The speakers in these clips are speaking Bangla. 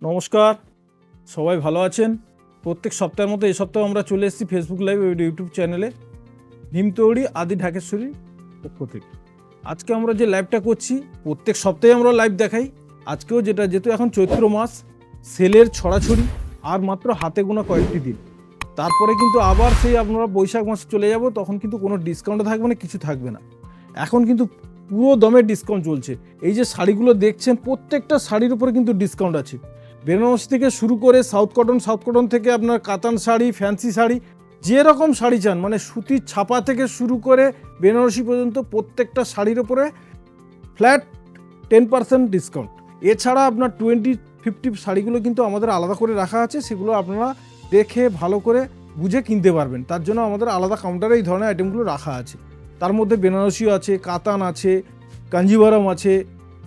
নমস্কার, সবাই ভালো আছেন? প্রত্যেক সপ্তাহের মতো এই সপ্তাহে আমরা চলে এসেছি ফেসবুক লাইভ ইউটিউব চ্যানেলে নিমতৌড়ি আদি ঢাকেশ্বরী পক্ষ থেকে। আজকে আমরা যে লাইভটা করছি, প্রত্যেক সপ্তাহে আমরা লাইভ দেখাই। আজকেও যেহেতু এখন চৈত্র মাস, সেলের ছড়াছড়ি আর মাত্র হাতে গোনা কয়েকটি দিন, তারপরে কিন্তু আবার সেই আপনারা বৈশাখ মাসে চলে যাব, তখন কিন্তু কোনো ডিসকাউন্ট থাকবে না, কিছু থাকবে না। এখন কিন্তু পুরো দমের ডিসকাউন্ট চলছে। এই যে শাড়িগুলো দেখছেন, প্রত্যেকটা শাড়ির উপরে কিন্তু ডিসকাউন্ট আছে। বেনারসি থেকে শুরু করে সাউথ কটন থেকে আপনার কাতান শাড়ি, ফ্যান্সি শাড়ি, যেরকম শাড়ি চান, মানে সুতির ছাপা থেকে শুরু করে বেনারসি পর্যন্ত প্রত্যেকটা শাড়ির উপরে ফ্ল্যাট 10% ডিসকাউন্ট। এছাড়া আপনার 20-50 শাড়িগুলো কিন্তু আমাদের আলাদা করে রাখা আছে, সেগুলো আপনারা দেখে ভালো করে বুঝে কিনতে পারবেন। তার জন্য আমাদের আলাদা কাউন্টারে এই ধরনের আইটেমগুলো রাখা আছে। তার মধ্যে বেনারসিও আছে, কাতান আছে, কাঞ্জিভারম আছে,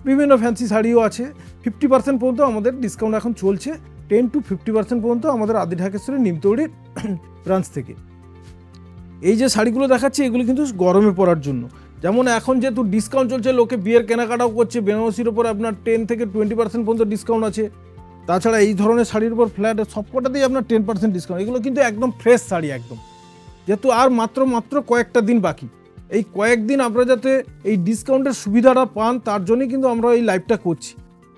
বিভিন্ন ফ্যান্সি শাড়িও আছে। 50% পর্যন্ত আমাদের ডিসকাউন্ট এখন চলছে, 10-50% পর্যন্ত আমাদের আদি ঢাকেশ্বরী নিমতৌড়ির ব্রাঞ্চ থেকে। এই যে শাড়িগুলো দেখাচ্ছি, এগুলো কিন্তু গরমে পরার জন্য। যেমন এখন যেহেতু ডিসকাউন্ট চলছে, লোকে বিয়ের কেনাকাটাও করছে, বেনারসির উপর আপনার 10-20% পর্যন্ত ডিসকাউন্ট আছে। তাছাড়া এই ধরনের শাড়ির উপর ফ্ল্যাট সবকটাতেই আপনার 10% ডিসকাউন্ট। এগুলো কিন্তু একদম ফ্রেশ শাড়ি একদম, যেহেতু আর মাত্র কয়েকটা দিন বাকি। এই কয়েকদিন আপনারা যাতে এই ডিসকাউন্টের সুবিধাটা পান, তার জন্যই কিন্তু আমরা এই লাইভটা করছি।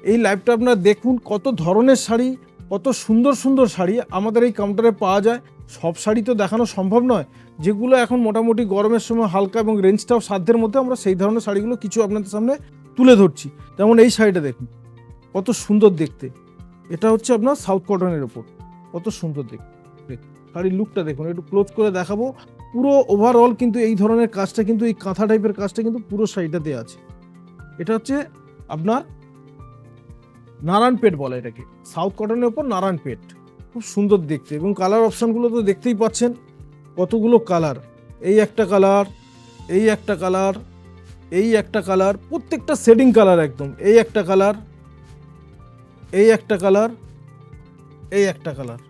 এই লাইভটা আপনারা দেখুন, কত ধরনের শাড়ি, কত সুন্দর সুন্দর শাড়ি আমাদের এই কাউন্টারে পাওয়া যায়। সব শাড়ি তো দেখানো সম্ভব নয়, যেগুলো এখন মোটামুটি গরমের সময় হালকা এবং রেঞ্জটাও সাধ্যের মধ্যে, আমরা সেই ধরনের শাড়িগুলো কিছু আপনাদের সামনে তুলে ধরছি। যেমন এই শাড়িটা দেখুন, কত সুন্দর দেখতে। এটা হচ্ছে আপনার সাউথ কটনের ওপর, কত সুন্দর দেখতে। শাড়ির লুকটা দেখুন, একটু ক্লোজ করে দেখাবো। পুরো ওভারঅল কিন্তু এই ধরনের কাজটা, কিন্তু এই কাঁথা টাইপের কাজটা কিন্তু পুরো শাড়িটাতে আছে। এটা হচ্ছে আপনার নারায়ণপেট বলে এটাকে, সাউথ কটনের ওপর নারায়ণপেট। খুব সুন্দর দেখতে, এবং কালার অপশানগুলো তো দেখতেই পাচ্ছেন, কতগুলো কালার। এই একটা কালার, এই একটা কালার, এই একটা কালার, প্রত্যেকটা শেডিং কালার একদম। এই একটা কালার, এই একটা কালার, এই একটা কালার।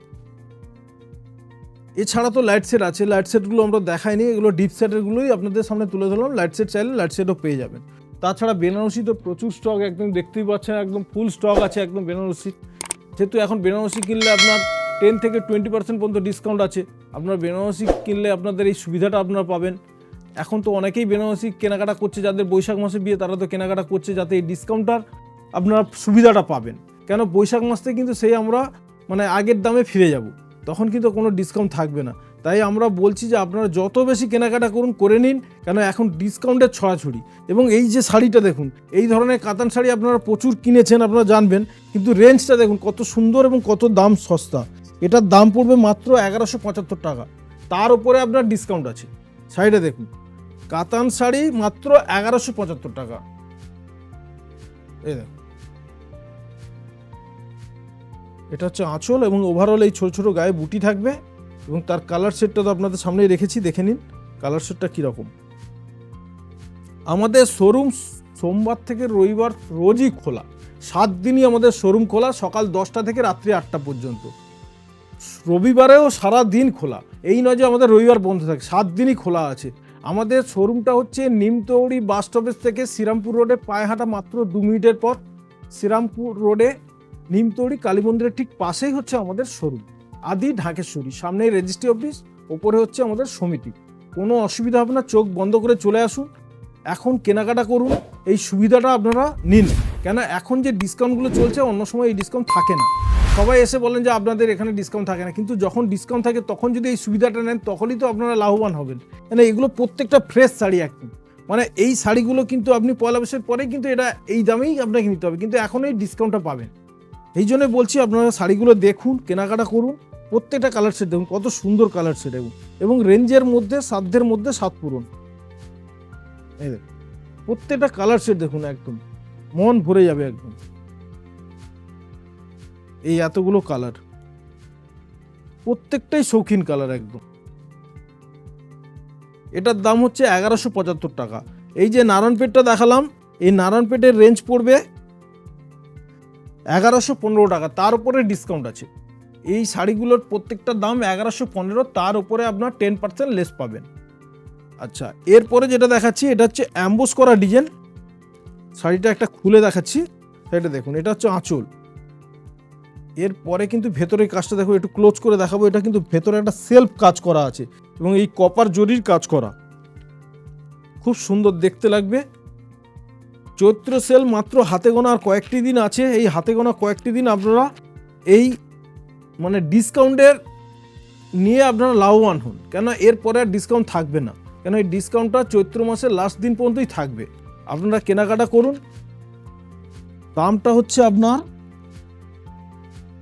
এছাড়া তো লাইট সেট আছে, লাইট সেটগুলো আমরা দেখাইনি, এগুলো ডিপ সেটেরগুলোই আপনাদের সামনে তুলে ধরলাম। লাইট সেট চাইলে লাইট সেটও পেয়ে যাবেন। তাছাড়া বেনারসি তো প্রচুর স্টক, একদম দেখতেই পাচ্ছেন, একদম ফুল স্টক আছে একদম বেনারসি। যেহেতু এখন বেনারসি কিনলে আপনার 10-20% পর্যন্ত ডিসকাউন্ট আছে। আপনার বেনারসি কিনলে আপনাদের এই সুবিধাটা আপনারা পাবেন। এখন তো অনেকেই বেনারসি কেনাকাটা করছে, যাদের বৈশাখ মাসে বিয়ে তারা তো কেনাকাটা করছে, যাতে এই ডিসকাউন্টটার আপনার সুবিধাটা পাবেন। কেন বৈশাখ মাস থেকে কিন্তু সেই আমরা মানে আগের দামে ফিরে যাব, তখন কিন্তু কোনো ডিসকাউন্ট থাকবে না। তাই আমরা বলছি যে আপনারা যত বেশি কেনাকাটা করুন, করে নিন, কেন এখন ডিসকাউন্টের ছড়াছড়ি। এবং এই যে শাড়িটা দেখুন, এই ধরনের কাতান শাড়ি আপনারা প্রচুর কিনেছেন, আপনারা জানবেন, কিন্তু রেঞ্জটা দেখুন কত সুন্দর এবং কত দাম সস্তা। এটার দাম পড়বে মাত্র 1175 টাকা, তার উপরে আপনার ডিসকাউন্ট আছে। শাড়িটা দেখুন, কাতান শাড়ি মাত্র 1175 টাকা। এই দেখুন, এটা হচ্ছে আঁচল, এবং ওভারঅল এই ছোটো ছোটো গায়ে বুটি থাকবে। এবং তার কালার সেটটা তো আপনাদের সামনেই রেখেছি, দেখে নিন কালার সেটটা কীরকম। আমাদের শোরুম সোমবার থেকে রবিবার রোজই খোলা, 7 দিনই আমাদের শোরুম খোলা, সকাল 10টা থেকে রাত্রি 8টা পর্যন্ত। রবিবারেও সারা দিন খোলা, এই নয় যে আমাদের রবিবার বন্ধ থাকে, 7 দিনই খোলা আছে। আমাদের শোরুমটা হচ্ছে নিমতৌড়ি বাস স্টপেজ থেকে শ্রীরামপুর রোডে পায়ে হাঁটা মাত্র 2 মিনিটের পর। শ্রীরামপুর রোডে নিমতৌড়ি কালী মন্দিরের ঠিক পাশেই হচ্ছে আমাদের শোরুম আদি ঢাকেশ্বরী। সামনেই রেজিস্ট্রি অফিস, ওপরে হচ্ছে আমাদের সমিতি। কোনো অসুবিধা হবে না, চোখ বন্ধ করে চলে আসুন, এখন কেনাকাটা করুন, এই সুবিধাটা আপনারা নিন। কেন এখন যে ডিসকাউন্টগুলো চলছে, অন্য সময় এই ডিসকাউন্ট থাকে না। সবাই এসে বলেন যে আপনাদের এখানে ডিসকাউন্ট থাকে না, কিন্তু যখন ডিসকাউন্ট থাকে তখন যদি এই সুবিধাটা নেন, তখনই তো আপনারা লাভবান হবেন। কেন এগুলো প্রত্যেকটা ফ্রেশ শাড়ি একদম, মানে এই শাড়িগুলো কিন্তু আপনি পয়লা বৈশাখের পরেই কিন্তু এটা এই দামেই আপনাকে নিতে হবে, কিন্তু এখন এই ডিসকাউন্টটা পাবেন। এই জন্য বলছি আপনারা শাড়িগুলো দেখুন, কেনাকাটা করুন। প্রত্যেকটা কালার সেট দেখুন, কত সুন্দর কালার সেট, এবং রেঞ্জের মধ্যে, সাধ্যের মধ্যে সাত পূরণ। এই দেখুন, প্রত্যেকটা কালার সেট দেখুন, একদম মন ভরে যাবে একদম। এই এতগুলো কালার, প্রত্যেকটাই শৌখিন কালার একদম। এটার দাম হচ্ছে 1175 টাকা। এই যে নারায়ণপেটটা দেখালাম, এই নারায়ণপেটের রেঞ্জ পড়বে 1115 টাকা, তার উপরে ডিসকাউন্ট আছে। এই শাড়িগুলোর প্রত্যেকটার দাম 1115, তার উপরে আপনার 10% লেস পাবেন। আচ্ছা, এরপরে যেটা দেখাচ্ছি, এটা হচ্ছে অ্যাম্বোস করা ডিজাইন। শাড়িটা একটা খুলে দেখাচ্ছি, এটা দেখুন, এটা হচ্ছে আঁচল, এরপরে কিন্তু ভেতরের কাজটা দেখো, একটু ক্লোজ করে দেখাবো। এটা কিন্তু ভেতরে একটা সেলফ কাজ করা আছে এবং এই কপার জরির কাজ করা, খুব সুন্দর দেখতে লাগবে। চৈত্র সেল মাত্র হাতে গোনা আর কয়েকটি দিন আছে। এই হাতে গোনা কয়েকটি দিন আপনারা এই মানে ডিসকাউন্টের নিয়ে আপনারা লাভবান হন, কেন এরপরে আর ডিসকাউন্ট থাকবে না, কেন এই ডিসকাউন্টটা চৈত্র মাসের লাস্ট দিন পর্যন্তই থাকবে। আপনারা কেনাকাটা করুন। দামটা হচ্ছে আপনার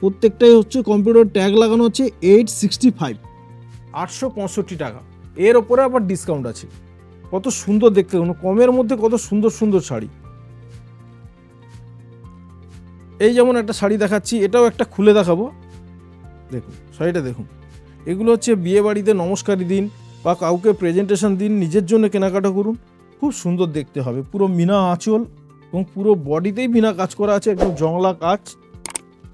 প্রত্যেকটাই হচ্ছে কম্পিউটার ট্যাগ লাগানো হচ্ছে 865, 865 টাকা। এর ওপরে আবার ডিসকাউন্ট আছে। কত সুন্দর দেখতে, কোনো কমের মধ্যে কত সুন্দর সুন্দর শাড়ি। এই যেমন একটা শাড়ি দেখাচ্ছি, এটাও একটা খুলে দেখাবো। দেখুন শাড়িটা দেখুন। এগুলো হচ্ছে বিয়ে বাড়িতে নমস্কারী দিন বা কাউকে প্রেজেন্টেশন দিন, নিজের জন্য কেনাকাটা করুন, খুব সুন্দর দেখতে হবে। পুরো মিনা আঁচল এবং পুরো বডিতেই মিনা কাজ করা আছে, একদম জংলা কাজ,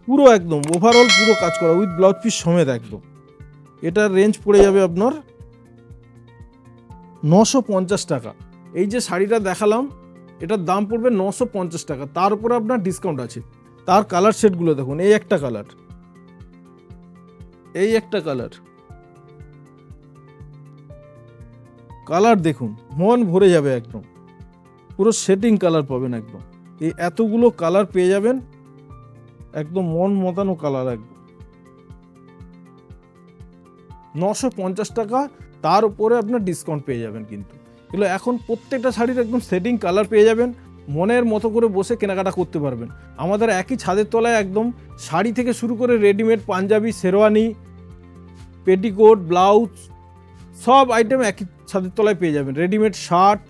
পুরো একদম ওভারঅল পুরো কাজ করা উইথ ব্লাউজ পিস সমেত একদম। এটার রেঞ্জ পড়ে যাবে আপনার 950 টাকা। এই যে শাড়িটা দেখালাম এটার দাম পড়বে 950 টাকা, তার উপরে আপনার ডিসকাউন্ট আছে। তার কালার সেটগুলো দেখুন, এই একটা কালার, এই একটা কালার, কালার দেখুন, মন ভরে যাবে একদম। পুরো সেটিং কালার পাবেন একদম। এই এতগুলো কালার পেয়ে যাবেন, একদম মন মতানো কালার একদম। 950 টাকা, তার উপরে আপনার ডিসকাউন্ট পেয়ে যাবেন। কিন্তু এগুলো এখন প্রত্যেকটা শাড়ির একদম সেটিং কালার পেয়ে যাবেন, মনের মতো করে বসে কেনাকাটা করতে পারবেন। আমাদের একই ছাদের তলায় একদম শাড়ি থেকে শুরু করে readymade panjabi, sherwani, petticoat, blouse সব আইটেম একই ছাদের তলায় পেয়ে যাবেন। রেডিমেড শার্ট,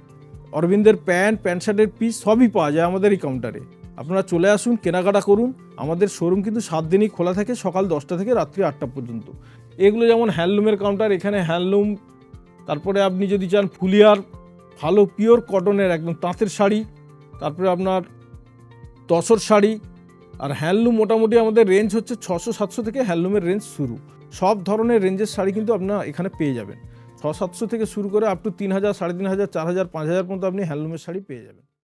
অরবিন্দের প্যান্ট, প্যান্ট শার্টের পিস সবই পাওয়া যায় আমাদের এই কাউন্টারে। আপনারা চলে আসুন, কেনাকাটা করুন। আমাদের শোরুম কিন্তু 7 দিনই খোলা থাকে, সকাল 10টা থেকে রাত্রি 8টা পর্যন্ত। এগুলো যেমন হ্যান্ডলুমের কাউন্টার, এখানে হ্যান্ডলুম, তারপরে আপনি যদি চান ফুলিয়ার, ভালো পিওর কটনের একদম তাঁতের শাড়ি, তারপরে আপনার তসর শাড়ি। আর হ্যান্ডলুম মোটামুটি আমাদের রেঞ্জ হচ্ছে 600-700 থেকে হ্যান্ডলুমের রেঞ্জ শুরু। সব ধরনের রেঞ্জের শাড়ি কিন্তু আপনারা এখানে পেয়ে যাবেন। 600-700 থেকে শুরু করে আপ টু 3000, 3500, 4000, 5000 পর্যন্ত আপনি হ্যান্ডলুমের শাড়ি পেয়ে যাবেন।